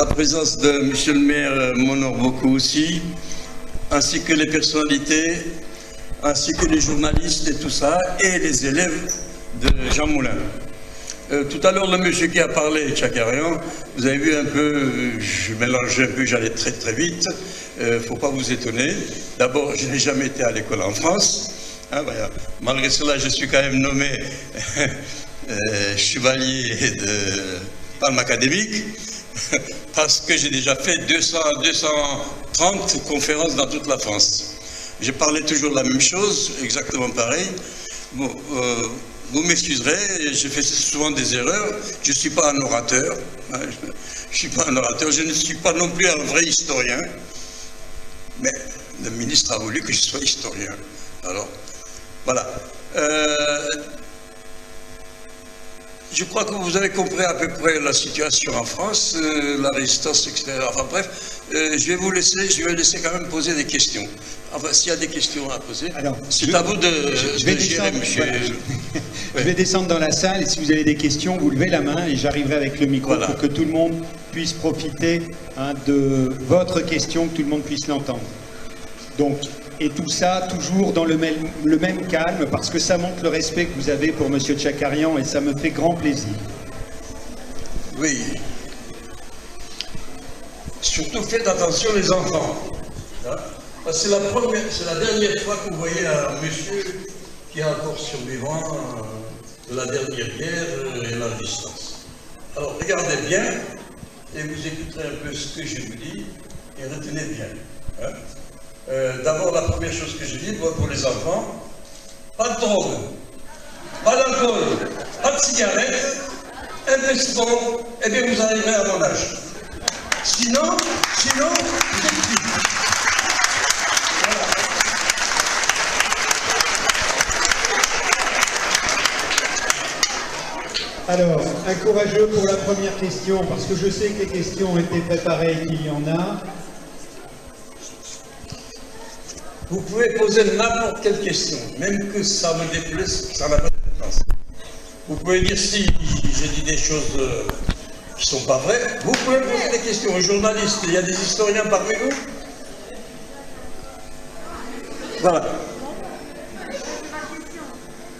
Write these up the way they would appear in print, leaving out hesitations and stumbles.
La présence de monsieur le maire m'honore beaucoup aussi, ainsi que les personnalités, ainsi que les journalistes et tout ça, et les élèves de Jean Moulin. Tout à l'heure, le monsieur qui a parlé, Tchakarian, vous avez vu un peu, je mélangeais un peu, j'allais très très vite, faut pas vous étonner. D'abord, je n'ai jamais été à l'école en France. Hein, voilà. Malgré cela, je suis quand même nommé chevalier de Palme académique, parce que j'ai déjà fait 230 conférences dans toute la France. Je parlais toujours la même chose, exactement pareil. Bon, vous m'excuserez, j'ai fait souvent des erreurs. Je ne suis pas un orateur. Hein, je suis pas un orateur. Je ne suis pas non plus un vrai historien. Mais le ministre a voulu que je sois historien. Alors, voilà. Je crois que vous avez compris à peu près la situation en France, la résistance, etc. Enfin bref, je vais laisser quand même poser des questions. Enfin, s'il y a des questions à poser, c'est à vous de gérer, monsieur. Voilà. Je vais descendre dans la salle et si vous avez des questions, vous levez la main et j'arriverai avec le micro pour que tout le monde puisse profiter de votre question, que tout le monde puisse l'entendre. Donc, et tout ça toujours dans le même calme, parce que ça montre le respect que vous avez pour M. Tchakarian et ça me fait grand plaisir. Oui. Surtout faites attention les enfants. Hein? C'est la dernière fois que vous voyez un monsieur qui est encore survivant de la dernière guerre et la résistance. Alors regardez bien et vous écouterez un peu ce que je vous dis et retenez bien. Hein? D'abord, la première chose que je dis, pour les enfants, pas de drogue, pas d'alcool, pas de cigarette, un peu de sport, et bien vous arriverez à mon âge. Sinon, vous êtes petits. Voilà. Alors, un courageux pour la première question, parce que je sais que les questions ont été préparées et qu'il y en a. Vous pouvez poser n'importe quelle question, même que ça me déplaise, ça n'a pas d'importance. Vous pouvez dire si j'ai dit des choses qui ne sont pas vraies. Vous pouvez poser des questions aux journalistes. Il y a des historiens parmi vous. Voilà.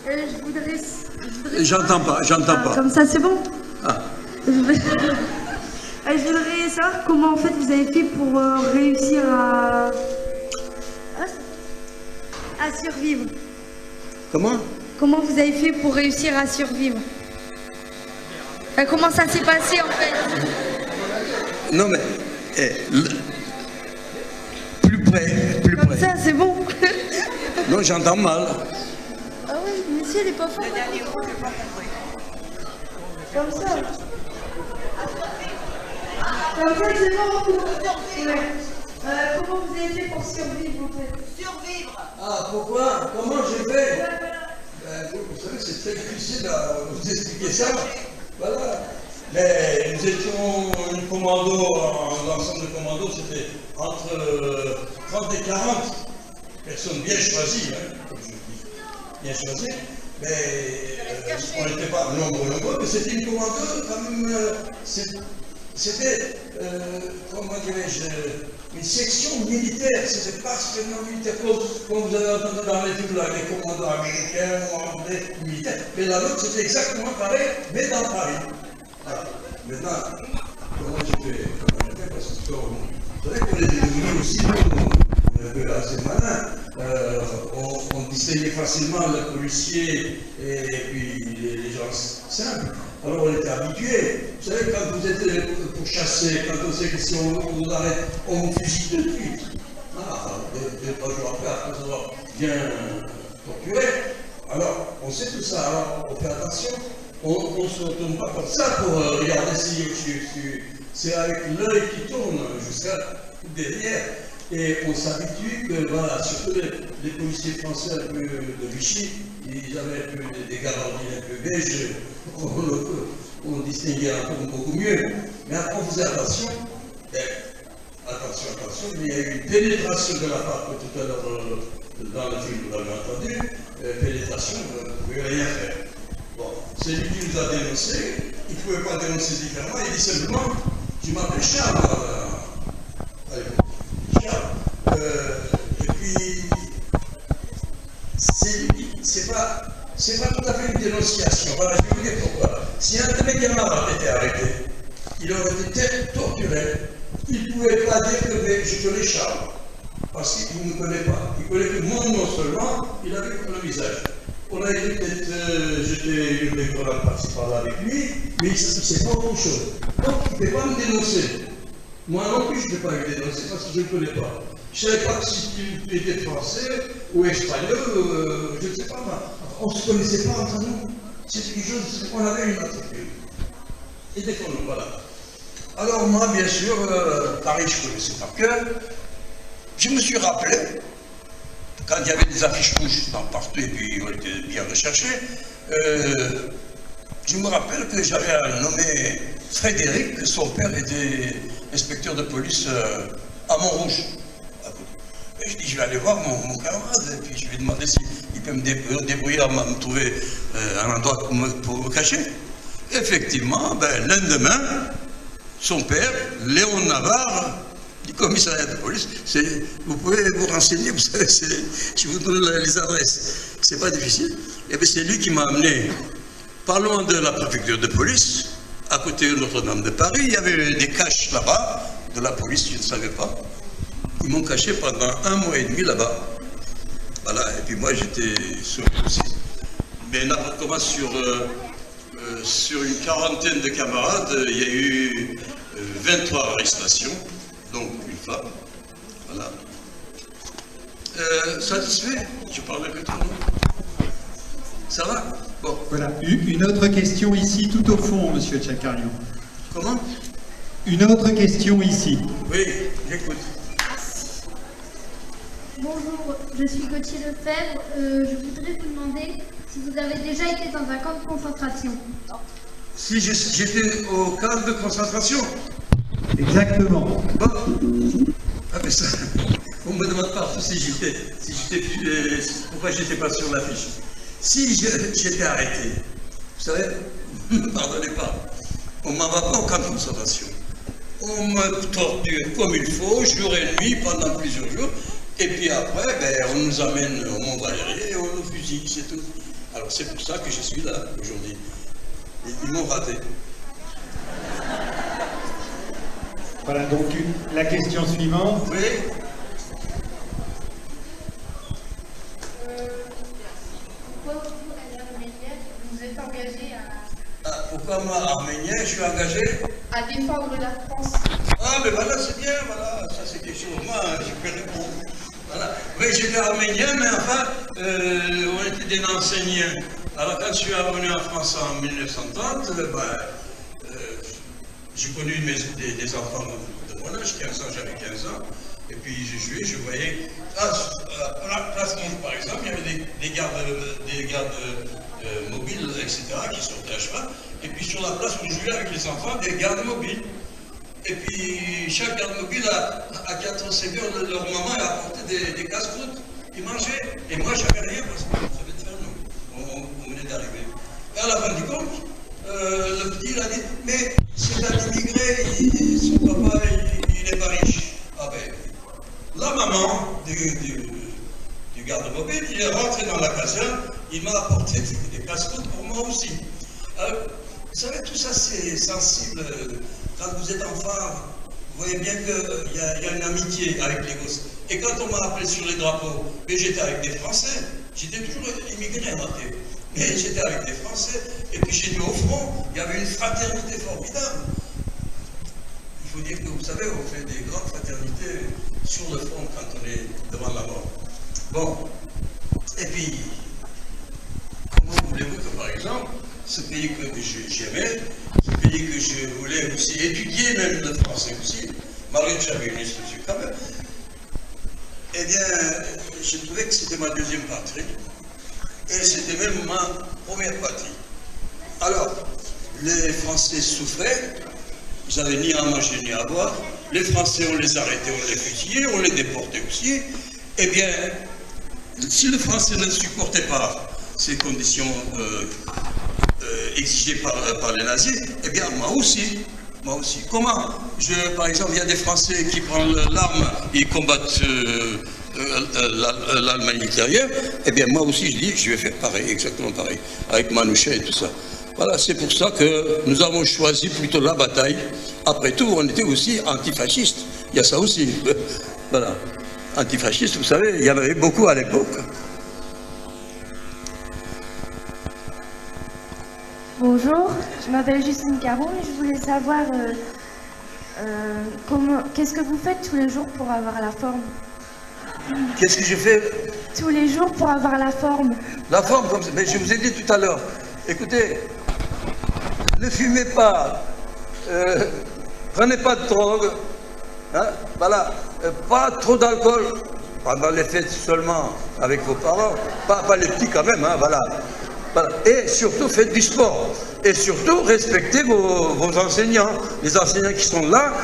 Je voudrais... J'entends pas. Comme ça, c'est bon. Ah. Je voudrais savoir comment en fait vous avez fait pour réussir à survivre. Comment vous avez fait pour réussir à survivre? Enfin, comment ça s'est passé en fait? Non mais... plus près. Comme ça, c'est bon. Non, j'entends mal. Ah oui, monsieur, il est pas fort. Le dernier mot, je n'ai pas compris. Comme ça. Comme ça, c'est bon. Ouais. Comment vous avez fait pour survivre en fait? Survivre. Ah, pourquoi? Comment j'ai fait? Vous savez, c'est très difficile à vous expliquer ça. Voilà. Mais nous étions une commando, l'ensemble de commandos, c'était entre 30 et 40 personnes bien choisies, hein, comme je dis. Bien choisies. Mais on n'était pas nombreux, mais c'était une commando quand même. C'était, comment dirais-je, une section militaire, c'était particulièrement militaire, comme vous avez entendu dans les films, les commandos américains, anglais, militaires. Mais la nôtre, c'était exactement pareil, mais dans Paris. Voilà. Maintenant, comment j'ai fait? Parce que vous savez qu'on est devenus aussi, on est un peu assez malins. On distinguait facilement le policier et puis les gens simples. Alors on était habitués. Vous savez, quand vous êtes pour chasser, quand on sait que si on vous arrête, on vous fusille de suite. Ah, 2-3 jours après avoir bien torturé. Alors, on sait tout ça. Alors, on fait attention. On ne se retourne pas comme ça pour regarder si c'est avec l'œil qui tourne jusqu'à derrière. Et on s'habitue que, voilà, surtout les policiers français un peu de Vichy, ils avaient un peu des gabardines un peu beiges, on distinguait encore beaucoup mieux. Mais après, on faisait attention. Attention, il y a eu une pénétration de la part que tout à l'heure dans le film, vous l'avez entendu, pénétration, vous ne pouvez rien faire. Bon, c'est lui qui nous a dénoncé, il ne pouvait pas dénoncer différemment, il dit simplement, Je m'appelle Charles. Charles. Et puis, c'est pas tout à fait une dénonciation. Voilà, je vais vous dire pourquoi. Si un de mes camarades était arrêté, il aurait été torturé. Il ne pouvait pas dire que je connais Charles. Parce qu'il ne me connaît pas. Il connaît que mon nom seulement, il avait pour le visage. On a été peut-être jeter une école par-ci par-là avec lui, mais il ne sait pas autre chose. Donc il ne peut pas me dénoncer. Moi non plus, je ne peux pas le dénoncer parce que je ne le connais pas. Je ne savais pas si tu étais français ou espagnol, je ne sais pas. On ne se connaissait pas entre nous. C'était quelque chose, on avait une attitude. Et défendons, voilà. Alors moi, bien sûr, Paris, je connaissais par cœur. Je me suis rappelé, quand il y avait des affiches rouges partout et puis on était bien recherchés, je me rappelle que j'avais un nommé Frédéric, que son père était inspecteur de police à Montrouge. Et je dis, je vais aller voir mon camarade, et puis je lui ai demandé s'il peut me débrouiller à me trouver un endroit pour me cacher. Effectivement, ben, lendemain, son père, Léon Navarre, du commissariat de police, vous pouvez vous renseigner, vous savez, je vous donne les adresses, c'est pas difficile. Et bien c'est lui qui m'a amené, pas loin de la préfecture de police, à côté de Notre-Dame de Paris, il y avait des caches là-bas, de la police, je ne savais pas. Ils m'ont caché pendant 1 mois et demi là-bas. Voilà, et puis moi j'étais sur aussi. Mais là, on commence sur une quarantaine de camarades, il y a eu 23 arrestations, donc une femme. Voilà. Satisfait? Je parle avec tout le monde. Ça va? Bon. Voilà. Une autre question ici, tout au fond, monsieur Tchakarian. Comment? Une autre question ici. Oui, j'écoute. Bonjour, je suis Gauthier Lefebvre. Je voudrais vous demander si vous avez déjà été dans un camp de concentration. Si j'étais au camp de concentration? Exactement. Bon. Ah mais ça, on me demande partout pourquoi j'étais pas sur l'affiche. Si j'étais arrêté, vous savez, ne me pardonnez pas, on ne m'envoie pas au camp de concentration. On me torture comme il faut, jour et nuit, pendant plusieurs jours. Et puis après, ben, on nous amène au Mont-Valérien et on nous fusille, c'est tout. Alors c'est pour ça que je suis là aujourd'hui. Ils m'ont raté. Voilà, donc la question suivante. Oui. Pourquoi vous, arménien, vous êtes engagé Pourquoi moi, arménien, je suis engagé à défendre la France? Ah, mais voilà, c'est bien, voilà, ça c'est quelque chose. Moi, je peux répondre. Voilà. Oui, j'étais arménien, mais enfin, on était des enseignants. Alors, quand je suis revenu en France en 1930, j'ai connu des enfants de mon âge, 15 ans, j'avais 15 ans, et puis j'ai joué, je voyais. À la place Monge, par exemple, il y avait des gardes mobiles, etc., qui sortaient à cheval, et puis sur la place, on jouait avec les enfants des gardes mobiles. Et puis, chaque garde mobile, à 4 ou 5 heures, leur maman a apporté des casse-croûtes. Ils mangeaient. Et moi, j'avais rien parce que ça devait faire nous. On venait d'arriver. Et à la fin du compte, le petit, il a dit, mais c'est un immigré, son papa, il n'est pas riche. Ah ben, la maman du garde mobile, il est rentré dans la caserne, il m'a apporté des casse-croûtes pour moi aussi. Vous savez, tout ça, c'est sensible. Quand vous êtes enfant, vous voyez bien qu'il y a une amitié avec les gosses. Et quand on m'a appelé sur les drapeaux, mais j'étais avec des Français, j'étais toujours immigré, remarquez. Mais j'étais avec des Français, et puis j'étais au front, il y avait une fraternité formidable. Il faut dire que, vous savez, on fait des grandes fraternités sur le front quand on est devant la mort. Bon, et puis, comment voulez-vous que, par exemple, ce pays que j'aimais, ce pays que je voulais aussi étudier, même le français aussi, malgré que j'avais une instruction quand même, eh bien, je trouvais que c'était ma deuxième patrie, et c'était même ma première patrie. Alors, les Français souffraient, ils n'avaient ni à manger ni à boire, les Français, on les arrêtait, on les fusillait, on les déportait aussi. Eh bien, si le Français ne supportait pas ces conditions exigées par les nazis, eh bien moi aussi, Moi aussi. Comment par exemple, il y a des Français qui prennent l'arme, ils combattent l'Allemagne ultérieure. Eh bien, moi aussi, je dis, je vais faire pareil, exactement pareil, avec Manouchian et tout ça. Voilà, c'est pour ça que nous avons choisi plutôt la bataille. Après tout, on était aussi antifascistes. Il y a ça aussi. Voilà. Antifascistes, vous savez, il y en avait beaucoup à l'époque. Bonjour, je m'appelle Justine Caron et je voulais savoir qu'est-ce que vous faites tous les jours pour avoir la forme? Qu'est-ce que je fais? Tous les jours pour avoir la forme. La forme, comme ça. Mais je vous ai dit tout à l'heure. Écoutez, ne fumez pas, prenez pas de drogue, hein, voilà, pas trop d'alcool, pendant les fêtes seulement avec vos parents, pas les petits quand même, hein, voilà. Voilà. Et surtout, faites du sport. Et surtout, respectez vos enseignants. Les enseignants qui sont là,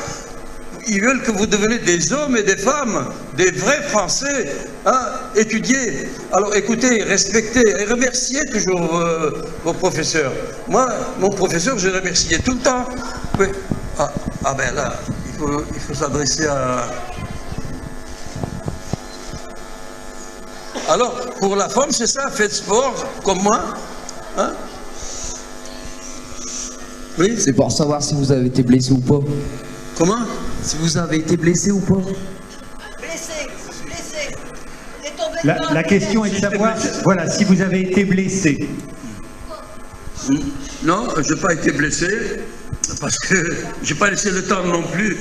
ils veulent que vous deveniez des hommes et des femmes, des vrais Français, hein, étudiez. Alors écoutez, respectez et remerciez toujours vos professeurs. Moi, mon professeur, je le remerciais tout le temps. Oui. Ah ben là, il faut s'adresser à... Alors, pour la forme, c'est ça, faites sport, comme moi. Hein? Oui. C'est pour savoir si vous avez été blessé ou pas. Comment? Si vous avez été blessé ou pas. Blessé. Il est tombé La question est de savoir, voilà, si vous avez été blessé. Non, je n'ai pas été blessé, parce que je n'ai pas laissé le temps non plus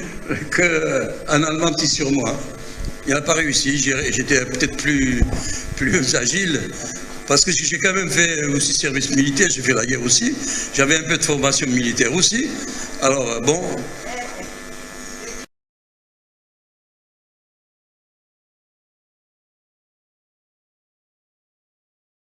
qu'un Allemand tire sur moi. Il n'a pas réussi, j'étais peut-être plus agile, parce que j'ai quand même fait aussi service militaire, j'ai fait la guerre aussi, j'avais un peu de formation militaire aussi, alors bon,